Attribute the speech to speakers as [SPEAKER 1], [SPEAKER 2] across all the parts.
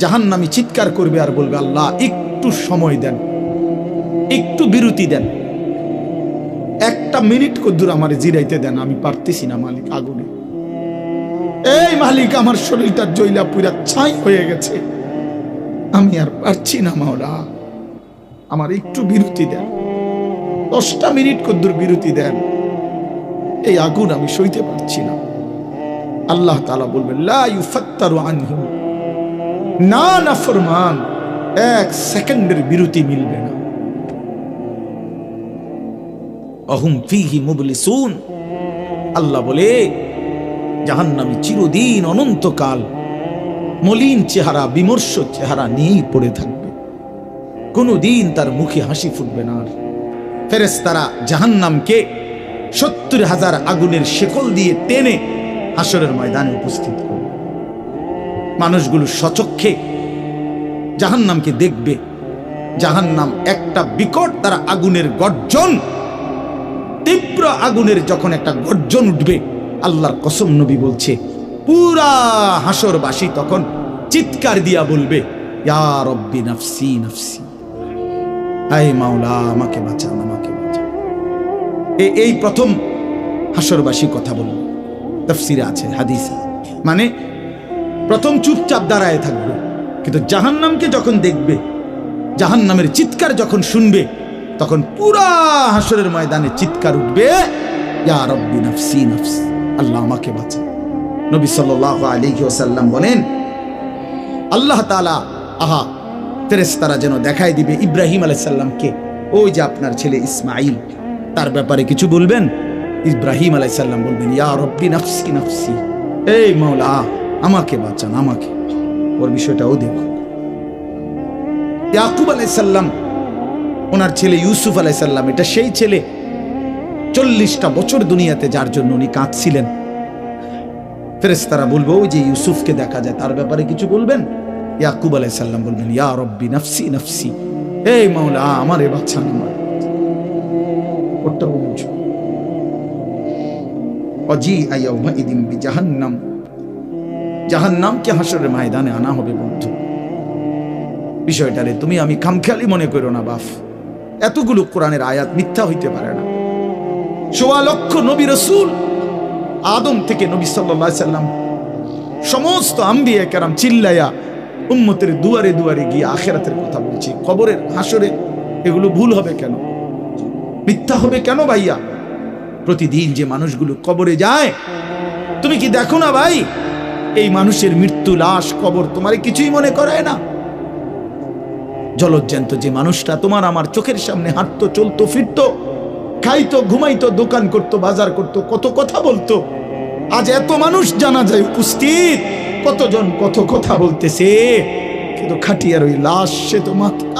[SPEAKER 1] জাহান্নামী চিৎকার করবে আর বলবে, আল্লাহ একটু সময় দেন, একটু বিরতি দেন, একটা মিনিট কদ্দুর আমার জিরাইতে দেন, আমি পারতেছি না মালিক আগুনে। এই মালিক, আমার শরীরটা জইলা পুরা ছাই হয়ে গেছে, আমি আর পারছি না মাওলা, আমার একটু বিরতি দেন, 10টা মিনিট কদ্দুর বিরতি দেন, এই আগুন আমি সইতে পারছি না। আল্লাহ তাআলা বলবেন, লা ইউফাত্তারু আনহু, না নাফরমান, 1 সেকেন্ডের বিরতি মিলবে না। আহুম ফীহি মুবলিসুন, আল্লাহ বলে জাহান্নামী চিরদিন অনন্তকাল মলিন চেহারা, বিমর্ষ চেহারা নিয়েই পড়ে থাকবে, কোনদিন তার মুখে হাসি ফুটবে না। আর ফেরেশতারা জাহান্নামকে 70,000 আগুনের শেকল দিয়ে টেনে হাসরের ময়দানে উপস্থিত করবে। মানুষগুলো সচক্ষে জাহান্নামকে দেখবে। জাহান্নাম একটা বিকট তারা আগুনের গর্জন, তীব্র আগুনের যখন একটা গর্জন উঠবে, আল্লাহর কসম নবী বলছে, পুরা হাসরবাসী তখন চিৎকার দিয়া বলবে, ইয়া রব্বি নাফসি নাফসি, আয় মাওলা আমাকে বাঁচান, আমাকে বাঁচান। এই প্রথম হাসরবাসী কথা বলবে, তাফসিরে আছে, হাদিসে, মানে প্রথম চুপচাপ দাঁড়ায় থাকবে, কিন্তু জাহান্নামকে যখন দেখবে, জাহান্নামের চিৎকার যখন শুনবে, তখন পুরা হাসরের ময়দানে চিৎকার উঠবে, ইয়া রব্বি নাফসি নাফসি, আল্লাহ আমাকে বাঁচান। নবী সাল্লাল্লাহু আলাইহি ওয়াসাল্লাম বলেন, আল্লাহ তাআলা ফেরেশতারা যেন দেখায় দিবে ইব্রাহিম আলাইহিস সালামকে, ওই যে আপনার ছেলে ইসমাঈল, তার ব্যাপারে কিছু বলবেন। ইব্রাহিম আলাইহিস সালাম বলবেন, ইয়া রব্বি নাফসি নাফসি, এই মাওলা আমাকে বাঁচান, আমাকে। ওর বিষয়টাও দেখো। ইয়াকুব আলাইহিস সালাম, ওনার ছেলে ইউসুফ আলাইহিস সালাম, এটা সেই ছেলে 40টা বছর দুনিয়াতে যার জন্য উনি কাঁদছিলেন। ফেরেশতারা বলবো, ওই যে ইউসুফকে দেখা যায়, তার ব্যাপারে কিছু বলবেন। ইয়াকুব আলাইহিস সালাম বলবেন, ইয়া রব্বি নাফসি নাফসি, এই মাওলা আমারে বাঁচান, আমার। ওটা বুঝো। অজি আয়াউমা ইদিন বিজাহান্নাম, জাহান্নামকে হাসরের ময়দানে আনা হবে বন্ধু। বিষয়টারে তুমি আমি খামখেয়ালি মনে করো না বাপ, এতগুলো কোরআনের আয়াত মিথ্যা হইতে পারে না। 1.25 লক্ষ নবী রাসূল, আদম থেকে নবী সাল্লাল্লাহু আলাইহি সাল্লাম, সমস্ত আম্বিয়া কেরাম চিল্লায়া উম্মতের দুয়ারে দুয়ারে গিয়ে আখিরাতের কথা বলছি, কবরের হাসরে। এগুলো ভুল হবে কেন, মিথ্যা হবে কেন ভাইয়া? প্রতিদিন যে মানুষগুলো কবরে যায়, তুমি কি দেখো না ভাই, এই মানুষের মৃত্যু, লাশ, কবর তোমার কিছুই মনে করায় না? জলজ্জান্ত যে মানুষটা তোমার আমার চোখের সামনে হাঁটতো, চলতো, ফিরতো, খাইতো, ঘুমাইতো, দোকান করতো, বাজার করতো, কত কথা বলতো, আজ এত মানুষ জানা যায় উপস্থিত, কতজন কত কথা বলতেছে, কিন্তু খাটিয়ার ওই লাশ, সে তো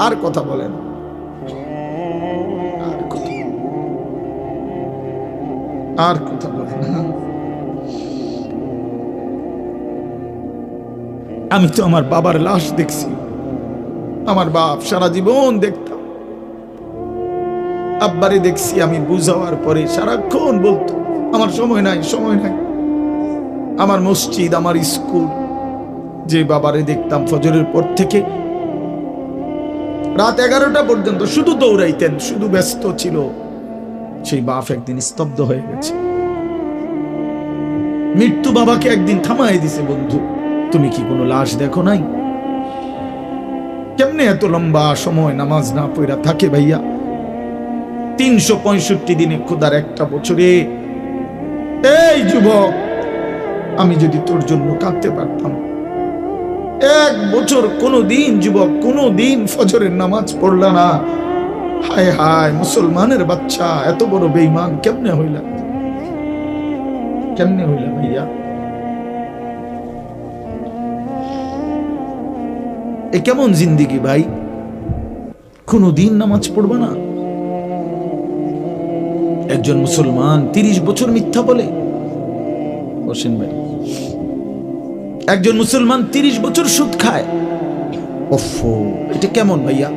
[SPEAKER 1] আর কথা বলে না। আর কথা বলে না। আমি তো আমার বাবার লাশ দেখছি, আমার বাপ সারা জীবন দেখতাম, আব্বারে দেখছি আমি বুঝাওয়ার পরে সারাক্ষণ বলতো, আমার সময় নাই, সময় নাই। আমার মসজিদ, আমার স্কুল, যে বাবারে দেখতাম ফজরের পর থেকে রাত 11টা পর্যন্ত শুধু দৌড়াইতেন, শুধু ব্যস্ত ছিল, সেই বাপ একদিন স্তব্ধ হয়ে গেছে। মৃত্যু বাবাকে একদিন থামাই দিছে, বন্ধু তুমি কি কোনো লাশ দেখো নাই? কেমনে এত লম্বা সময় নামাজ না পড়া থাকে ভাইয়া? 365 দিনে, খোদার একটা বছরে। এই যুবক, আমি যদি তোর জন্য কাঁদতে পারতাম, 1 বছর কোনদিন যুবক, কোনদিন ফজরের নামাজ পড়লা না, হায় হায় মুসলমানের বাচ্চা, এত বড় বেঈমান কেমনে হইলা, কেমনে হইলা ভাইয়া? এ কেমন জিন্দিগি ভাই? কোনদিন নামাজ পড়বা না? একজন মুসলমান 30 বছর মিথ্যা বলে, বসেন ভাই, একজন মুসলমান 30 বছর সুদ খায়। ওফো, এটা কেমন ভাইয়া?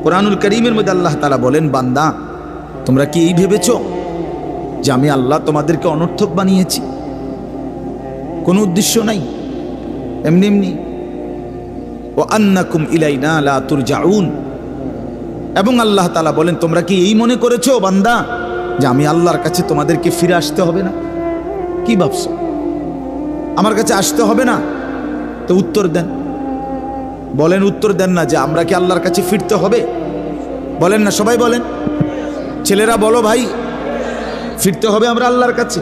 [SPEAKER 1] কোরআনুল কারীমের মধ্যে আল্লাহ তাআলা বলেন, বান্দা তোমরা কি এই ভেবেছো যে আমি আল্লাহ তোমাদেরকে অনর্থক বানিয়েছি? কোনো উদ্দেশ্য নাই, এমনি এমনি। ওয়া আন্নাকুম ইলাইনা লা তুরজাউন। এবং আল্লাহ তাআলা বলেন, তোমরা কি এই মনে করেছো বান্দা যে আমি আল্লাহর কাছে তোমাদেরকে ফিরে আসতে হবে না? কি ভাবছো আমার কাছে আসতে হবে না? তো উত্তর দেন, বলেন, উত্তর দেন না যে আমরা কি আল্লাহর কাছে ফিরতে হবে? বলেন না, সবাই বলেন, ছেলেরা বলো ভাই, ফিরতে হবে আমরা আল্লাহর কাছে।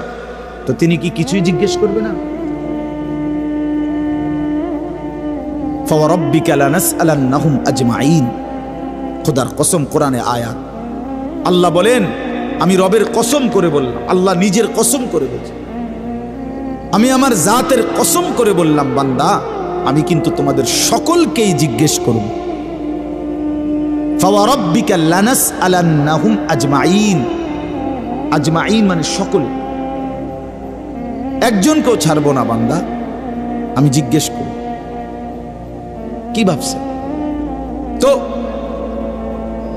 [SPEAKER 1] তো তিনি কি কিছুই জিজ্ঞেস করবে না? ফাওয়ারাব্বিকা লানাসআলান্নাহুম আজমাইন। খোদার কসম, কোরআনে আয়াত। আল্লাহ বলেন, আমি রবের কসম করে বললাম, আল্লাহ নিজের কসম করে বলছেন, আমি আমার জাতের কসম করে বললাম বান্দা, আমি কিন্তু তোমাদের সকলকেই জিজ্ঞেস করব। ফাওয়ারাব্বিকা লানাসআলান্নাহুম আজমাইন। আজমাইন মানে সকল, একজনকেও ছাড়বো না বান্দা, আমি জিজ্ঞেস করব। কি ভাবছে? তো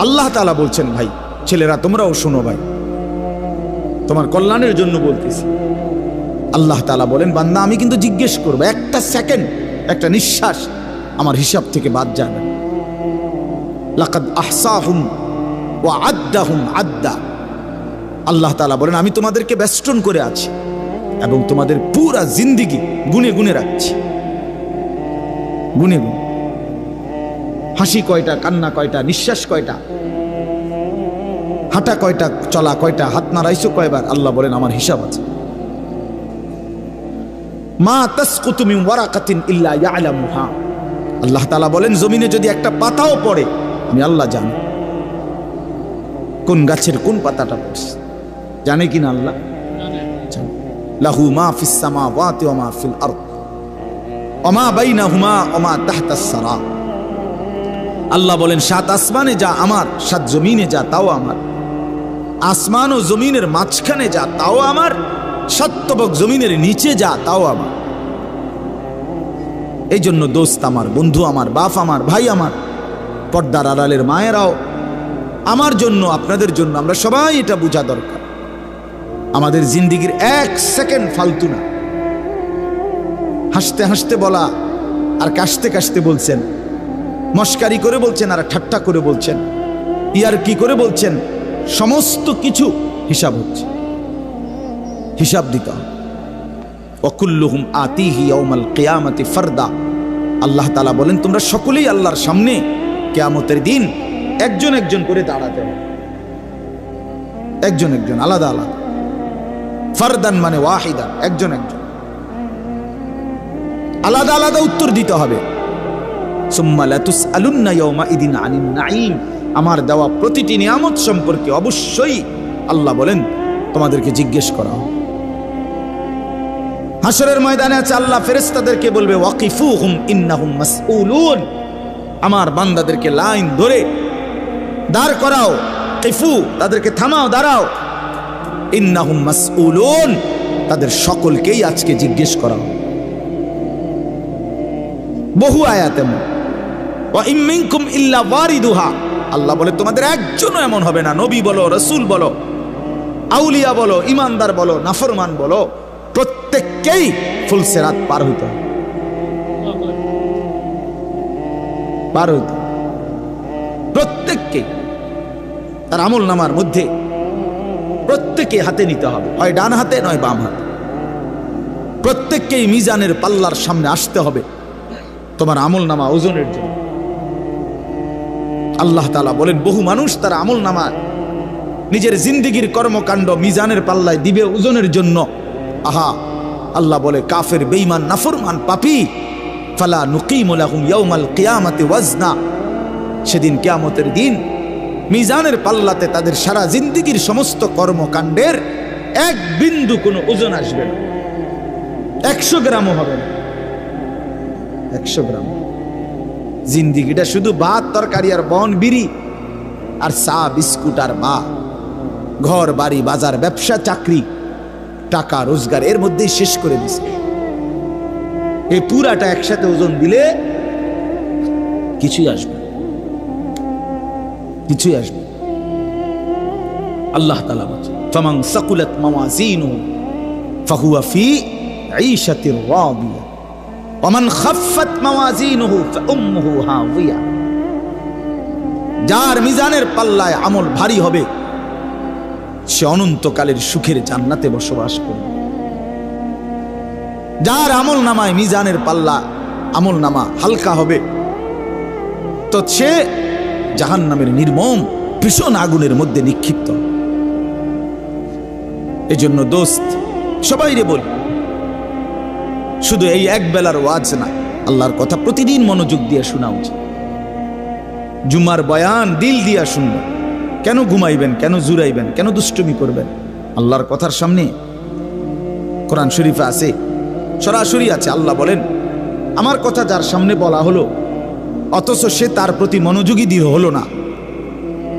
[SPEAKER 1] আল্লাহ তাআলা বলছেন, ভাই ছেলেরা তোমরাও শোনো ভাই, তোমার কল্যাণের জন্য বলতেছি। আল্লাহ তাআলা বলেন, বান্দা আমি কিন্তু জিজ্ঞেস করব, একটা সেকেন্ড, একটা নিঃশ্বাস আমার হিসাব থেকে বাদ যাবে। লাকাদ আহসাহুম ওয়া আদ্দাহুম আদ্দা। আল্লাহ তাআলা বলেন, আমি তোমাদেরকে বেষ্টন করে আছি এবং তোমাদের পুরা জিন্দেগি গুনে গুনে রাখছি, গুনে গুনে। হাসি কয়টা, কান্না কয়টা, নিঃশ্বাস কয়টা, হাঁটা কয়টা, চলা কয়টা, হাত নাড়াইছো কয়বার, আল্লাহ বলেন আমার হিসাব আছে। মা তাসকুতু মিন ওয়ারাকাতিন ইল্লা ইয়ালামুহা। আল্লাহ তাআলা বলেন, জমিনে যদি একটা পাতাও পড়ে আমি আল্লাহ জানি, কোন গাছের কোন পাতাটা পড়ছে, জানে কিনা আল্লাহ জানে। লাহু মা ফিস সামাওয়াতি ওয়া মা ফিল আরদ ওয়া মা বাইনাহুমা ওয়া মা তাহতাস সারা। আল্লাহ বলেন, সাত আসমানে যা আমার, সাত জমিনে যা তাও আমার, আসমান ও জমিনের মাঝখানে যা তাও আমার, সাতবক জমিনের নিচে যা তাও আমার। এই জন্য দোস্ত আমার, বন্ধু আমার, বাপ আমার, ভাই আমার, পর্দার আড়ালের মায়েরাও, আমার জন্য, আপনাদের জন্য, আমরা সবাই এটা বোঝা দরকার, আমাদের জিন্দেগির এক সেকেন্ড ফালতু না। হাসতে হাসতে বলা আর কাশতে কাশতে বলছেন, মস্কারি করে বলছেন আর ঠাট্টা করে বলছেন, ইয়ার কি করে বলছেন, সমস্ত কিছু হিসাব হচ্ছে, হিসাব দিতে হবে। ওয়াকুল্লুহুম আতিহি ইয়াউমাল কিয়ামাতি ফারদা। আল্লাহ তাআলা বলেন, তোমরা সকলেই আল্লাহর সামনে কিয়ামতের দিন একজন একজন করে দাঁড়াতে হবে, একজন একজন, আলাদা আলাদা। ফারদান মানে ওয়াহিদান, একজন একজন, আলাদা আলাদা উত্তর দিতে হবে। সুম্মা লাতুসআলুন্না ইয়াউমাইদিন আনিন নাঈম। আমার দেওয়া প্রতিটি নিয়ামত সম্পর্কে অবশ্যই আল্লাহ বলেন তোমাদেরকে জিজ্ঞেস করা হবে। হাসরের ময়দানে আছে, আল্লাহ ফেরেশতাদেরকে বলবে, ওয়াকিফুহুম ইন্নাহুম মাসউলুন। আমার বান্দাদেরকে লাইন ধরে দাঁড় করাও, কিফু তাদেরকে থামাও, দাঁড়াও। ইন্নাহুম মাসউলুন, তাদের সকলকেই আজকে জিজ্ঞেস করা হবে। বহু আয়াত এমন, ওয়া ইম মিনকুম ইল্লা ওয়ারিদুহা। আল্লাহ বলে তোমাদের একজনও এমন হবে না, নবী বলো, রাসূল বলো, আউলিয়া বলো, ইমানদার বলো, নাফরমান বলো, প্রত্যেককেই ফুলসিরাত পার হইতে হবে, পার হইতে হবে প্রত্যেককে। তার আমল নামার মধ্যে প্রত্যেকে হাতে নিতে হবে, হয় ডান হাতে নয় বাম হাতে। প্রত্যেককেই মিজানের পাল্লার সামনে আসতে হবে তোমার আমল নামা ওজনের জন্য। আল্লাহ তাআলা বলেন, বহু মানুষ তার আমল নামা নিজের জিন্দেগির কর্মকাণ্ড মিজানের পাল্লায় দিবে ওজনের জন্য। আহা, আল্লাহ বলে, কাফের, বেঈমান, নাফরমান, পাপী, ফালা নুকিমু লাহুম ইয়াউমাল কিয়ামাতি ওয়াজনা। সেদিন কিয়ামতের দিন মিজানের পাল্লাতে তাদের সারা জিন্দেগির সমস্ত কর্মকাণ্ডের এক বিন্দু কোনো ওজন আসবে না, 100 গ্রামও হবে না, 100 গ্রাম। জিন্দিগিটা শুধু ভাত তরকারি আর বন বিড়ি আর চা বিস্কুট আর মা, ঘর বাড়ি বাজার ব্যবসা চাকরি টাকা রোজগার, এর মধ্যেই শেষ করে দিছে। এই পুরাটা একসাথে ওজন দিলে কিছুই আসবে, কিছুই আসবে। আল্লাহ তাআলা বলেন, ফামান সাকুলাত মাওয়াজিনুহু ফাহুয়া ফি ঈশাতির রাদিয়া ওমান খাফফাত মাওয়াজিনুহু ফাউম্মুহু হাওয়িয়া, যার মিজানের পাল্লায় আমল ভারী হবে সে অনন্তকালের সুখের জান্নাতে বসবাস করবে। যার আমল নামায় মিজানের পাল্লা আমল নামা হালকা হবে তো সে জাহান্নামের নির্মম ভীষণ আগুনের মধ্যে নিক্ষিপ্ত। এজন্য দোস্ত সবাইরে বলি, শুধু এই এক বেলার ওয়াজ না, আল্লাহর কথা প্রতিদিন মনোযোগ দিয়ে শোনা উচিত। জুমার বয়ান দিল দিয়া শুনবেন, কেন ঘুমাইবেন, কেন জুরাইবেন, কেন দুষ্টুমি করবেন? আল্লাহর কথার সামনে কোরআন শরীফে আছে, সরাসরি আছে, আল্লাহ বলেন আমার কথা যার সামনে বলা হলো অথচ সে তার প্রতি মনোযোগী দিয়ে হলো না,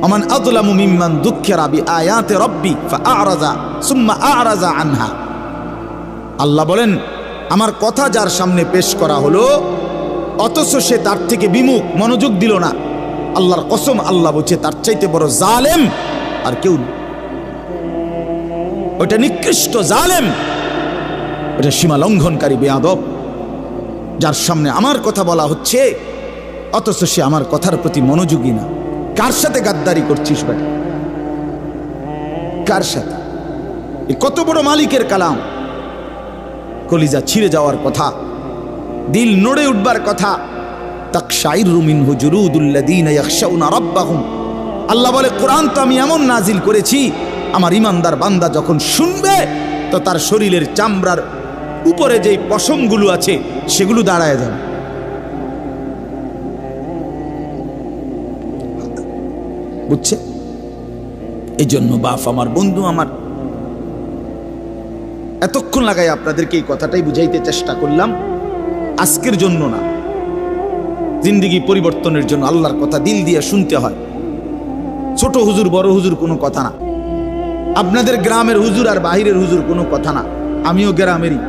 [SPEAKER 1] আমান আযলামু মিম্মান যুক্কিরা বিআয়াতি রাব্বি ফাআরাযা সুম্মা আ'রাযা আনহা। আল্লাহ বলেন আমার কথা যার সামনে পেশ করা হলো অথচ সে তার থেকে বিমুখ, মনোযোগ দিল না, আল্লাহর কসম আল্লাহ বলছে তার চাইতে বড় জালেম আর কেউ নেই। ওটা নিকৃষ্ট জালেম, ওটা সীমা লঙ্ঘনকারী বেয়াদব, যার সামনে আমার কথা বলা হচ্ছে অথচ সে আমার কথার প্রতি মনোযোগী না। কার সাথে গাদ্দারি করছিস বেটা? কার সাথে? কত বড় মালিকের কালাম, কলিজা ছিঁড়ে যাওয়ার কথা, দিল নড়ে উঠবার কথা। তাকশাইরু মিনহু জুলুদুল্লাযীনা ইয়াখশাউনা রাব্বাহুম। আল্লাহ বলে কোরআন তো আমি এমন নাজিল করেছি আমার ইমানদার বান্দা যখন শুনবে তো তার শরীরের চামড়ার উপরে যেই পশমগুলো আছে সেগুলো দাঁড়ায় যাবে। বুঝছে? এই জন্য বাপ আমার, বন্ধু আমার, এতক্ষণ লাগাই আপনাদেরকে এই কথাটাই বুঝাইতে চেষ্টা করলাম। আজকের জন্য না, জিন্দেগি পরিবর্তনের জন্য আল্লাহর কথা দিল দিয়ে শুনতে হয়। ছোট হুজুর বড় হুজুর কোনো কথা না, আপনাদের গ্রামের হুজুর আর বাহিরের হুজুর কোনো কথা না। আমিও গ্রামেরই,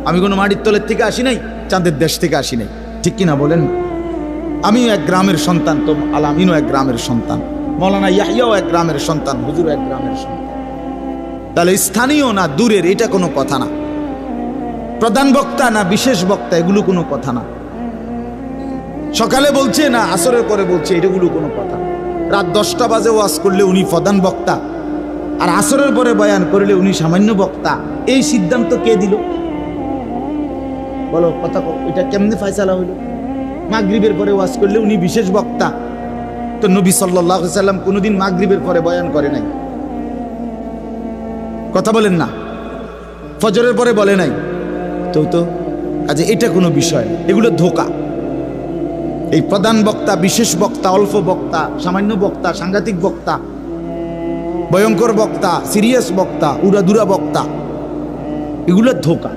[SPEAKER 1] আমি কোনো মাটির তলের থেকে আসি নাই, চাঁদের দেশ থেকে আসি নাই, ঠিক কিনা বলেন? আমিও এক গ্রামের সন্তান, তো আলামিনও এক গ্রামের সন্তান, মৌলানা ইয়াহিয়াও এক গ্রামের সন্তান, হুজুর এক গ্রামের সন্তান। তাহলে স্থানীয় না দূরের এটা কোনো কথা না, প্রধান বক্তা না বিশেষ বক্তা এগুলো কোনো কথা না, সকালে বলছে না আসরের পরে বলছে এটাগুলো কোনো কথা না। রাত 10টা বাজে ওয়াজ করলে উনি প্রধান বক্তা আর আসরের পরে বয়ান করলে উনি সামান্য বক্তা, এই সিদ্ধান্ত কে দিল? বলো কথা, এটা কেমনে ফয়সালা হইল? মাগরিবের পরে ওয়াজ করলে উনি বিশেষ বক্তা, তো নবী সাল্লাল্লাহু আলাইহি সাল্লাম কোনোদিন মাগরিবের পরে বয়ান করে নাই, কথা বলেন না, ফজরের পরে বলে নাই, তো আচ্ছা এটা কোনো বিষয় না, এগুলো ধোঁকা। এই প্রধান বক্তা, বিশেষ বক্তা, অল্প বক্তা, সামান্য বক্তা, সাংঘাতিক বক্তা, ভয়ঙ্কর বক্তা, সিরিয়াস বক্তা, উড়াদুরা বক্তা, এগুলো ধোঁকা।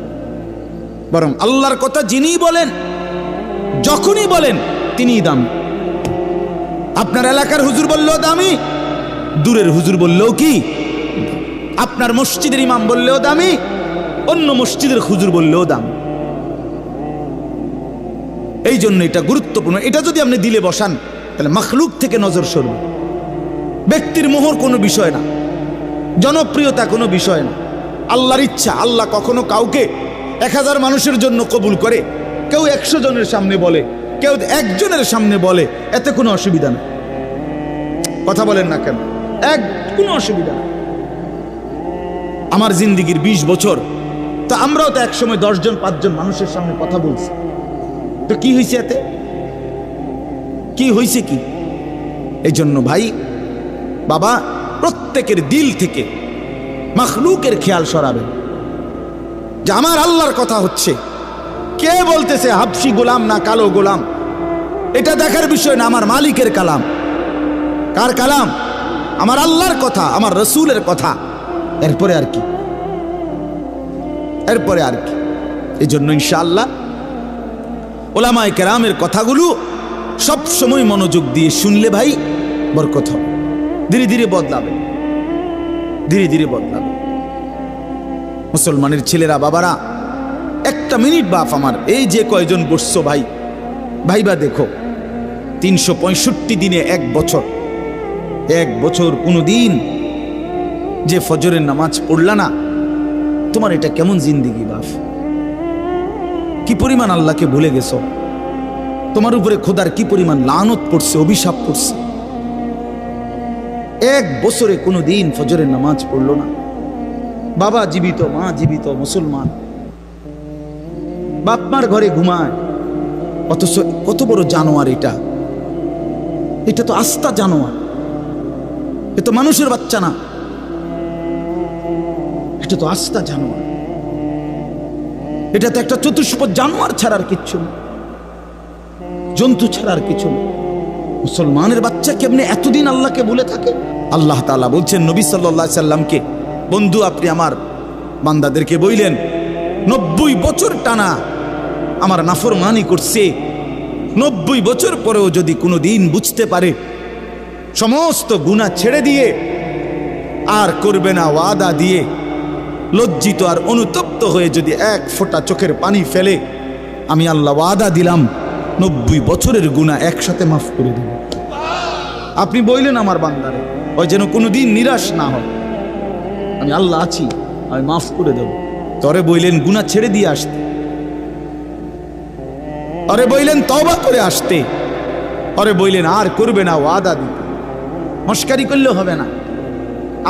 [SPEAKER 1] বরং আল্লাহর কথা যিনি বলেন, যখনই বলেন তিনিই দামি। আপনার এলাকার হুজুর বললেও দামি, দূরের হুজুর বললেও কি, আপনার মসজিদের ইমাম বললেও দামি, অন্য মসজিদের হুজুর বললেও দামি। এই জন্য এটা গুরুত্বপূর্ণ। এটা যদি আপনি দিলে বসান তাহলে মাখলুক থেকে নজর সরবে। ব্যক্তির মোহর কোনো বিষয় না, জনপ্রিয়তা কোনো বিষয় না, আল্লাহর ইচ্ছা। আল্লাহ কখনো কাউকে 1000 মানুষের জন্য কবুল করে, কেউ 100 জনের সামনে বলে, কেউ 1 জনের সামনে বলে, এতে কোনো অসুবিধা না। কথা বলেন না কেন? কোনো অসুবিধা না। আমার জিন্দিগির 20 বছর, তো আমরাও তো একসময় 10 জন 5 জন মানুষের সামনে কথা বলছি, তো কি হয়েছে এতে? কি হয়েছে কি? এই জন্য ভাই বাবা, প্রত্যেকের দিল থেকে মাখলুকের খেয়াল সরাবেন যে আমার আল্লাহর কথা হচ্ছে, কে বলতেছে হাবশি গোলাম না কালো গোলাম, এটা দেখার বিষয় না। আমার মালিকের কালাম। কার কালাম? আমার আল্লাহর কথা, আমার রসুলের কথা। এরপরে আর কি? এরপরে আর কি? এই জন্য ইনশাআল্লাহ ওলামায়ে কেরামের কথাগুলো সব সময় মনোযোগ দিয়ে শুনলে ভাই বরকত হবে। ধীরে ধীরে বদলাবে, ধীরে ধীরে বদলাবে। মুসলমানের ছেলেরা, বাবারা, একটা মিনিট বাপ আমার, এই যে কয়জন বসছো ভাই, ভাইবা দেখো 365 দিনে 1 বছর, 1 বছর কোনোদিন যে ফজরের নামাজ পড়লা না, তোমার এটা কেমন জিন্দিগি বাপ? কি পরিমাণ আল্লাহকে ভুলে গেছো, তোমার উপরে খোদার কি পরিমাণ লানত পড়ছে, অভিশাপ পড়ছে। 1 বছরে কোনো দিন ফজরের নামাজ পড়লো না। বাবা জীবিত, মা জীবিত, মুসলমান, বাপ মার ঘরে ঘুমায়, অথচ কত বড় জানোয়ার এটা। এটা তো আস্তা জানোয়ার, এ তো মানুষের বাচ্চা না, এটা তো আস্তা জানোয়ার। এটা তো একটা চতুষ্পদ জানোয়ার ছাড়ার কিচ্ছু না, জন্তু ছাড়ার কিছু না। মুসলমানের বাচ্চা কেমনে এতদিন আল্লাহকে ভুলে থাকে? আল্লাহ তাআলা বলছেন নবী সাল্লাল্লাহু আলাইহি সাল্লামকে, বন্ধু আপনি আমার বান্দাদেরকে বললেন 90 বছর টানা আমার নাফরমানি করছে, 90 বছর পরেও যদি কোনো দিন বুঝতে পারে, সমস্ত গুনাহ ছেড়ে দিয়ে আর করবে না ওয়াদা দিয়ে, লজ্জিত আর অনুতপ্ত হয়ে যদি 1 ফোঁটা চোখের পানি ফেলে, আমি আল্লাহ ওয়াদা দিলাম 90 বছরের গুনাহ একসাথে মাফ করে দেব। আপনি বললেন আমার বান্দারে, ওই যেন কোনোদিন নিরাশ না হয়, আমি আল্লাহ আছি, আমি মাফ করে দেব। তরে বললেন গুনাহ ছেড়ে দিয়ে আসতে, আরে বললেন তওবা করে আসতে, আরে বললেন আর করবে না ওয়াদা দিতে। মস্কারি করলেও হবে না।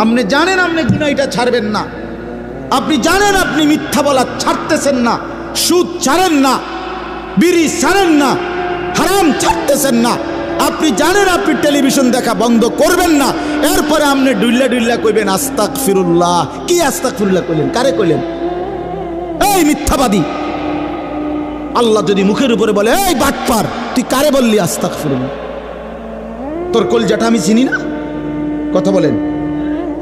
[SPEAKER 1] আপনি জানেন আপনি গুনাহ এটা ছাড়বেন না, আপনি জানেন আপনি মিথ্যা বলা ছাড়তেছেন না, সুদ ছাড়েন না, বিড়ি ছাড়েন না, হারাম ছাড়তেছেন না, আপনি জানেন আপনি টেলিভিশন দেখা বন্ধ করবেন না, এরপরে আপনি ডুল্লা ডুল্লা কইবেন আস্তাগফিরুল্লাহ। কি আস্তাগফিরুল্লাহ কইলেন? কারে কইলেন? এই মিথ্যাবাদী! আল্লাহ যদি মুখের উপরে বলে এই বাটপার, তুই কারে বললি আস্তাগফিরুল্লাহ? তোর কলজাটা আমি চিনি না? কথা বলেন।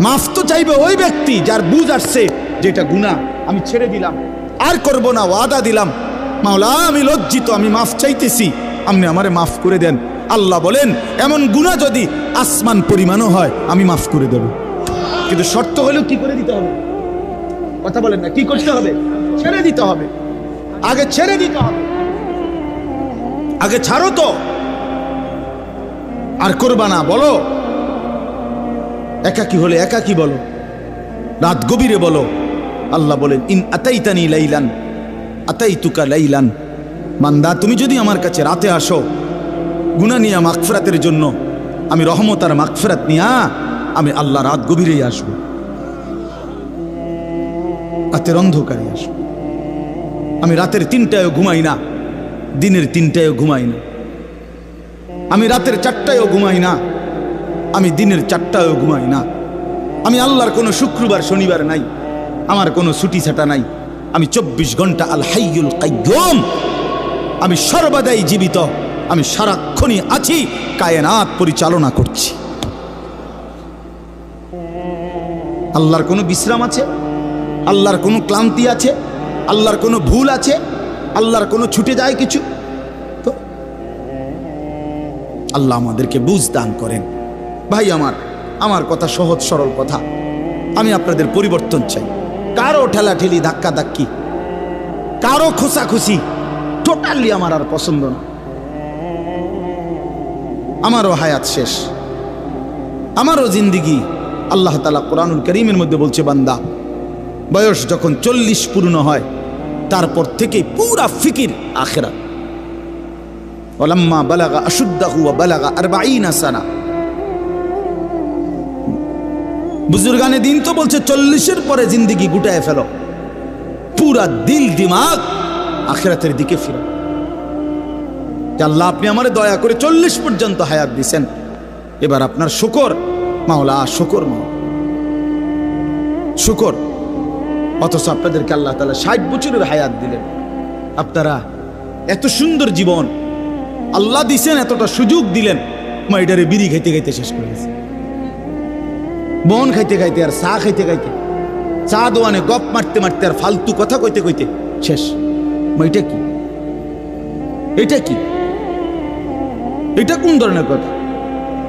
[SPEAKER 1] মাফ তো চাইবে ওই ব্যক্তি যার বুঝ আসছে যেটা গুনাহ, আমি ছেড়ে দিলাম, আর করব না, ওয়াদা দিলাম। মাওলা আমি লজ্জিত, আমি মাফ চাইতেছি, আপনি আমারে মাফ করে দেন। আল্লাহ বলেন এমন গুনাহ যদি আসমান পরিমাণও হয় আমি মাফ করে দেব, কিন্তু শর্ত হলেও কি করে দিতে হবে? কথা বলেন না, কি করতে হবে? ছেড়ে দিতে হবে, আগে ছেড়ে দিতে হবে, আগে ছাড়ো তো, আর করবা না বলো। একাকি হলে একাকি বলো, রাত গভীরে বলো। আল্লাহ বলেন ইন আতাইতানি লাইলান আতাইতুকা লাইলান, বান্দা তুমি যদি আমার কাছে রাতে আসো গুনাহ নিয়া মাগফিরাতের জন্য, আমি রহমত আর মাগফিরাত নিয়া আমি আল্লাহ রাত গভীরেই আসবো, রাতের অন্ধকারে আসবো। আমি রাতের 3টায়ও ঘুমাই না, দিনের 3টায়ও ঘুমাই না, আমি রাতের 4টায়ও ঘুমাই না, আমি দিনের 4টায়ও ঘুমাই না। আমি আল্লাহর কোনো শুক্রবার শনিবার নাই, আমার কোনো ছুটি ছাটা নাই। আমি 24 ঘন্টা আল হাইয়ুল কাইয়্যুম, আমি সর্বদাই জীবিত, আমি সারাক্ষণই আছি, কায়নাত পরিচালনা করছি। আল্লাহর কোনো বিশ্রাম আছে? আল্লাহর কোনো ক্লান্তি আছে? আল্লাহর কোনো ভুল আছে? আল্লাহর কোনো ছুটে যায় কিছু? তো আল্লাহ আমাদেরকে বুঝ দান করেন। ভাই আমার কথা সহজ সরল কথা, আমি আপনাদের পরিবর্তন চাই। কারো ঠেলাঠেলি ধাক্কা ধাক্কি, কারো খোসাখুসি টোটালি আমার আর পছন্দ না। আমারও হায়াত শেষ, আমারও জিন্দিগি। আল্লাহ তাআলা কোরআনুল কারীমের মধ্যে বলছে, বান্দা বয়স যখন 40 পূর্ণ হয় তারপর থেকে পুরা ফিকির আখিরাত। ওয়ালাম্মা বালাগা আশুদ্দাহু ওয়া বালাগা 40 সানা। বুজুর্গানে দিন তো বলছে 40-এর পরে জিন্দিগি গুটায় ফেলো, পুরা দিল দিমাগ আখিরাতের দিকে ফিরো। আল্লাহ আপনি আমারে দয়া করে 40 পর্যন্ত হায়াত দিছেন, এবার আপনার শুকর মাওলা, শুকর মাওলা, শুকর। অথচ আপনাদেরকে আল্লাহ তাআলা 60 বছরের হায়াত দিলেন। আপনারা এত সুন্দর জীবন আল্লাহ দিছেন, এতটা সুযোগ দিলেন, মাইডারে বিড়ি খাইতে খাইতে শেষ করে গেছে, বন খাইতে খাইতে আর চা খাইতে খাইতে, চা দোয়ানে গপ মারতে মারতে আর ফালতু কথা কইতে কইতে শেষ। এটা কি? এটা কি? এটা কোন ধরনের কথা?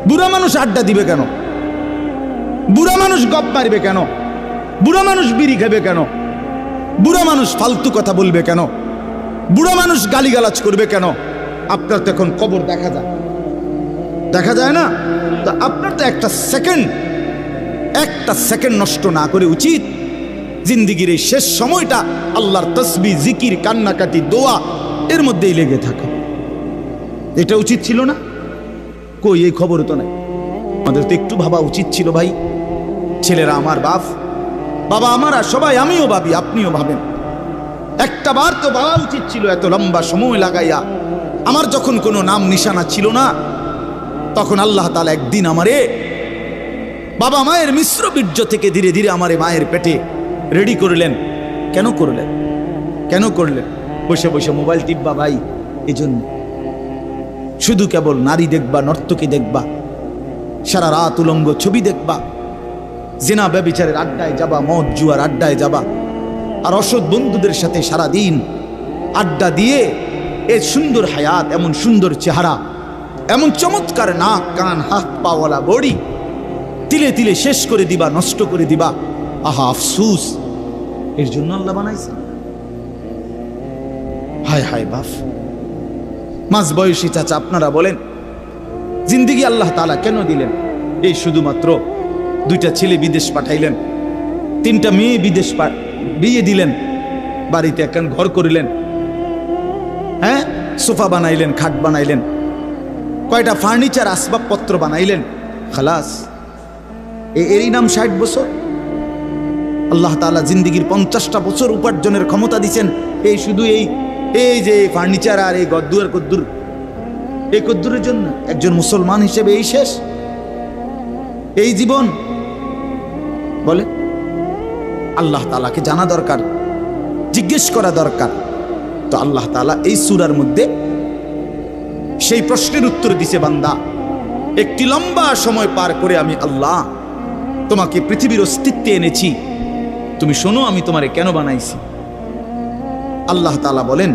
[SPEAKER 1] বুড়া মানুষ আড্ডা দিবে কেন? বুড়া মানুষ গপ মারবে কেন? বুড়া মানুষ বিড়ি খাবে কেন? বুড়া মানুষ ফালতু কথা বলবে কেন? বুড়া মানুষ গালিগালাজ করবে কেন? আপনার তো এখন কবর দেখা যায়, দেখা যায় না? তো আপনার তো একটা সেকেন্ড নষ্ট না করে উচিত জিন্দিগির এই শেষ সময়টা আল্লাহর তসবিহ, জিকির, কান্নাকাটি, দোয়া এর মধ্যেই লেগে থাকা। এটা উচিত ছিল না? কই, এই খবর তো নাই। আমাদের তো একটু ভাবা উচিত ছিল ভাই। ছেলেরা আমার বাবা আমার, আর সবাই, আমিও ভাবি, আপনিও ভাবেন, একটা বার তো ভাবা উচিত ছিল। এত লম্বা সময় লাগাইয়া আমার যখন কোনো নাম নিশানা ছিল না, তখন আল্লাহ তাআলা একদিন আমারে বাবা মায়ের মিশ্র বীর্য থেকে ধীরে ধীরে আমারে মায়ের পেটে রেডি করলেন। কেন করলেন? কেন করলেন? বসে বসে মোবাইল টিপবা ভাই? এই জন্য শুধু কেবল নারী দেখবা, নর্তকী দেখবা, সারা রাত উলঙ্গ ছবি দেখবা, জিনা ব্যভিচারের আড্ডায় যাবা, মদ জুয়ার আড্ডায় যাবা, আর অসৎ বন্ধুদের সাথে সারা দিন আড্ডা দিয়ে এ সুন্দর হায়াত, এমন সুন্দর চেহারা, এমন চমৎকার নাক, কান, হাত পাওয়ালা বডি তিলে তিলে শেষ করে দিবা, নষ্ট করে দিবা। আহা আফসুস, এর জন্য আল্লাহ বানাইছে। হায় হায় বাপ, মাঝ বয়সী চাচা, আপনারা বলেন জিন্দিগি আল্লাহ তাআলা কেন দিলেন? এই শুধুমাত্র 2টা ছেলে বিদেশ পাঠাইলেন, 3টা মেয়ে বিদেশ বিয়ে দিলেন, বাড়িতে একখান ঘর করিলেন, হ্যাঁ, সোফা বানাইলেন, খাট বানাইলেন, কয়টা ফার্নিচার আসবাবপত্র বানাইলেন, খালাস। এরই নাম 60 বছর? আল্লাহ তাআলা জিন্দিগির 50টা বছর উপার্জনের ক্ষমতা দিচ্ছেন এই শুধু এই যে ফার্নিচার আর এই গদ্দুর কদ্দুর, এই কদ্দুরের জন্য। একজন মুসলমান হিসেবে এই শেষ, এই জীবন? বলে আল্লাহ তাআলাকে জানা দরকার, জিজ্ঞেস করা দরকার। তো আল্লাহ তাআলা এই সূরার মধ্যে সেই প্রশ্নের উত্তর দিছে, বান্দা, একটি লম্বা সময় পার করে আমি আল্লাহ তোমাকে পৃথিবীর অস্তিত্বে এনেছি, তুমি শোনো আমি তোমারে কেন বানাইছি। আল্লাহ তাআলা বলেন,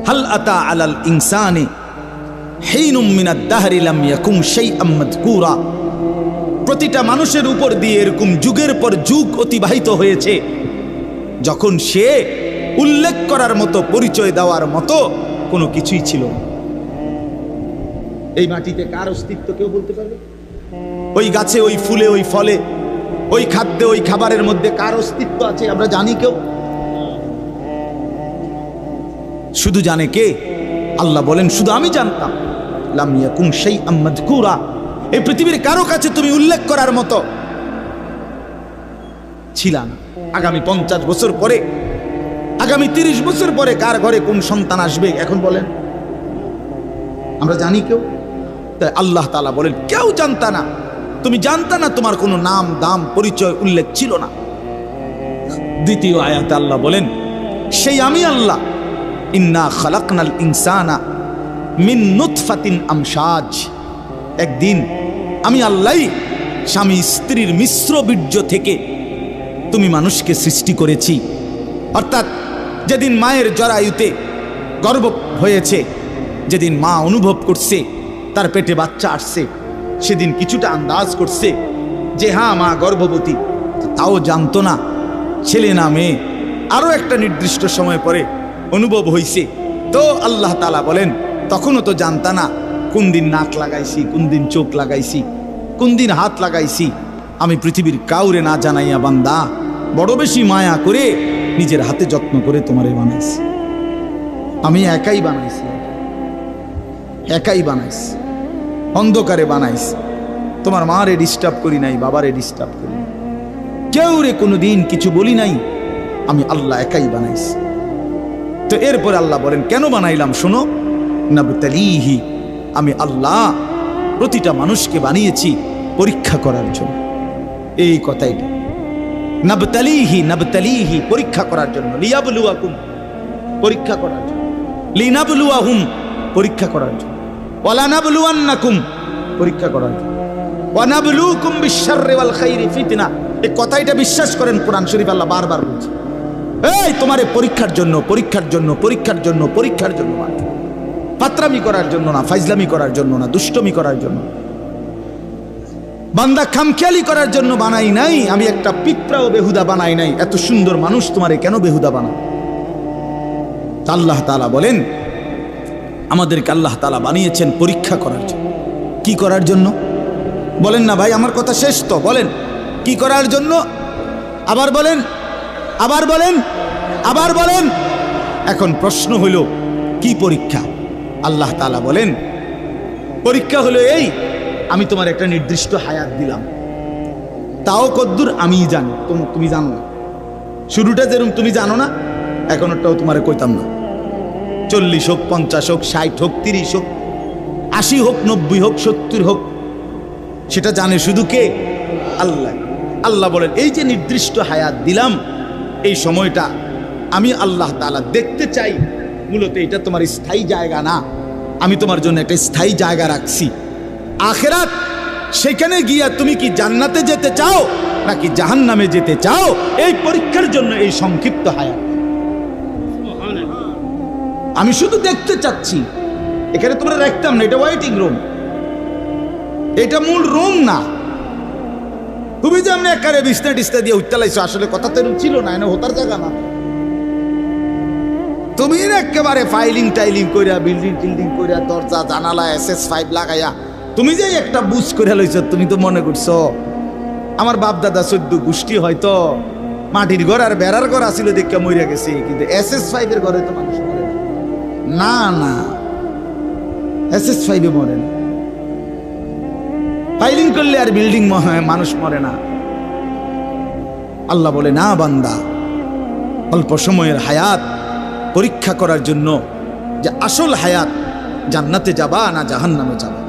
[SPEAKER 1] হাল আতা আলাল ইনসানি হিনুম মিনাদ দাহরি লাম ইয়াকুম শাইআম মাযকুরা। প্রতিটা মানুষের উপর দিয়ে এরকম যুগের পর যুগ অতিবাহিত হয়েছে যখন সে উল্লেখ করার মতো, পরিচয় দেওয়ার মতো কোনো কিছুই ছিল না। এই মাটিতে কার অস্তিত্ব কেউ বলতে পারবে? ওই গাছে, ওই ফুলে, ওই ফলে, ওই খাদ্যে, ওই খাবারের মধ্যে কার অস্তিত্ব আছে আমরা জানি কেউ? শুধু জানে কে? আল্লাহ বলেন শুধু আমি জানতাম। লাম ইয়াকুম শাইআম মাযকুরা, এই পৃথিবীর কারো কাছে তুমি উল্লেখ করার মতো ছিল না। আগামী 50 বছর পরে, আগামী 30 বছর পরে কার ঘরে কোন সন্তান আসবে এখন বলেন? আমরা জানি কেউ? তাই আল্লাহ তাআলা বলেন কেউ জানতা না, তুমি জানতা না, তোমার কোনো নাম, দাম, পরিচয় উল্লেখ ছিল না। দ্বিতীয় আয়াতে আল্লাহ বলেন সেই আমি আল্লাহ, ইন্না খালাকনাল ইনসানা মিন নুতফাতিন আমশাজ। একদিন আমি আল্লাহ স্বামী স্ত্রীর মিশ্র বীর্য থেকে তুমি মানুষকে সৃষ্টি করেছি। অর্থাৎ যেদিন মায়ের জরায়ুতে গর্ভ হয়েছে, যেদিন মা অনুভব করছে তার পেটে বাচ্চা আসছে, সেদিন কিছুটা আন্দাজ করছে যে হ্যাঁ মা গর্ভবতী, তাও জানতো না ছেলে না মেয়ে। আরো একটা নির্দিষ্ট সময় পরে অনুভব হয়েছে। তো আল্লাহ তাআলা বলেন তখনও তো জানতা না কোন দিন নাক লাগাইছি, কোন দিন চোখ লাগাইছি, কোন দিন হাত লাগাইছি। আমি পৃথিবীর কাউরে না জানাইয়া বান্দা বড় বেশি মায়া করে নিজের হাতে যত্ন করে তোমারে বানাইছি। আমি একাই বানাইছি, একাই বানাইছি, অন্ধকারে বানাইছি। তোমার মারে ডিস্টার্ব করি নাই, বাবারে ডিস্টার্ব করি নাই, কেউ রে কোনোদিন কিছু বলি নাই। আমি আল্লাহ একাই বানাইছি। তো এরপর আল্লাহ বলেন কেন বানাইলাম শোনো, নাবতালিহি, আমি আল্লাহ প্রতিটা মানুষকে বানিয়েছি পরীক্ষা করার জন্য। এই কথাইটা নাবতালিহি, নাবতালিহি পরীক্ষা করার জন্য, লিয়াবলুয়াকুম পরীক্ষা করার জন্য, লিনাবলুয়াহুম পরীক্ষা করার জন্য, ওয়ালা নাবলুয়ান্নাকুম পরীক্ষা করার জন্য, ওয়া নাবলুকুম বিশ-শাররি ওয়াল খাইরি ফিতনা। এই কথাইটা বিশ্বাস করেন, কোরআন শরীফ আল্লাহ বারবার বলছে এই তোমারে পরীক্ষার জন্য, পরীক্ষার জন্য, পরীক্ষার জন্য, পরীক্ষার জন্য, ফাতরামি করার জন্য না, ফাইজলামি করার জন্য না, দুষ্টমি করার জন্য, বান্দা খামখেয়ালি করার জন্য বানাই নাই। আমি একটা পিঁপড়াও বেহুদা বানাই নাই। এত সুন্দর মানুষ তোমারে কেন বেহুদা বানায়? আল্লাহ তাআলা বলেন আমাদেরকে আল্লাহ তাআলা বানিয়েছেন পরীক্ষা করার জন্য। কি করার জন্য বলেন না ভাই? আমার কথা শেষ তো, বলেন কি করার জন্য? আবার বলেন, আবার বলেন, আবার বলেন। এখন প্রশ্ন হইল কি পরীক্ষা? আল্লাহ তাআলা বলেন পরীক্ষা হলো এই, আমি তোমার একটা নির্দিষ্ট হায়াত দিলাম, তাও কদ্দুর আমি জানি, তুমি জানো না। শুরুটা যেরকম তুমি জানো না, এখনটাও তোমারে কইতাম না। 40 হোক, 50 হোক, 60 হোক, 30 হোক, 80 হোক, 90 হোক, 70 হোক, সেটা জানে শুধু কে? আল্লাহ। আল্লাহ বলেন এই যে নির্দিষ্ট হায়াত দিলাম, এই সময়টা আমি আল্লাহ তাআলা দেখতে চাই। মূলত এটা তোমার স্থায়ী জায়গা না, আমি তোমার জন্য একটা স্থায়ী জায়গা রাখছি আখিরাত। সেখানে গিয়া তুমি কি জান্নাতে যেতে চাও নাকি জাহান্নামে যেতে চাও, এই পরীক্ষার জন্য এই সংক্ষিপ্ত হায়াত। আমি শুধু দেখতে চাচ্ছি, এখানে তোমরা রাখতাম না, এটা ওয়েটিং রুম, এটা মূল রুম না। তুমি যে আমি একারে বিছনা টিস্তা দিয়ে উঠতে লাইছো, আসলে কথা তো ছিল না, এনে হতার জায়গা না। তুমি একেবারে ফাইলিং টাইলিং কইরা, বিল্ডিং টিল্ডিং কইরা, দরজা জানালা SS5 লাগাইয়া তুমি যে একটা বুঝ করে লইছো, তুমি তো মনে করছো আমার বাপ দাদা 14 গোষ্ঠী হয়তো মাটির ঘর আর বেড়ার ঘর আসিল দেখে মরে গেছে, কিন্তু SS5 এর ঘরে তো মানুষ মরে না। না, SS5 এ মরে না। ফাইলিং করলে আর বিল্ডিং মানুষ মরে না। আল্লাহ বলে না বান্দা, অল্প সময়ের হায়াত পরীক্ষা করার জন্য যে আসল হায়াত, জান্নাতে যাবা না জাহান্নামে যাবা।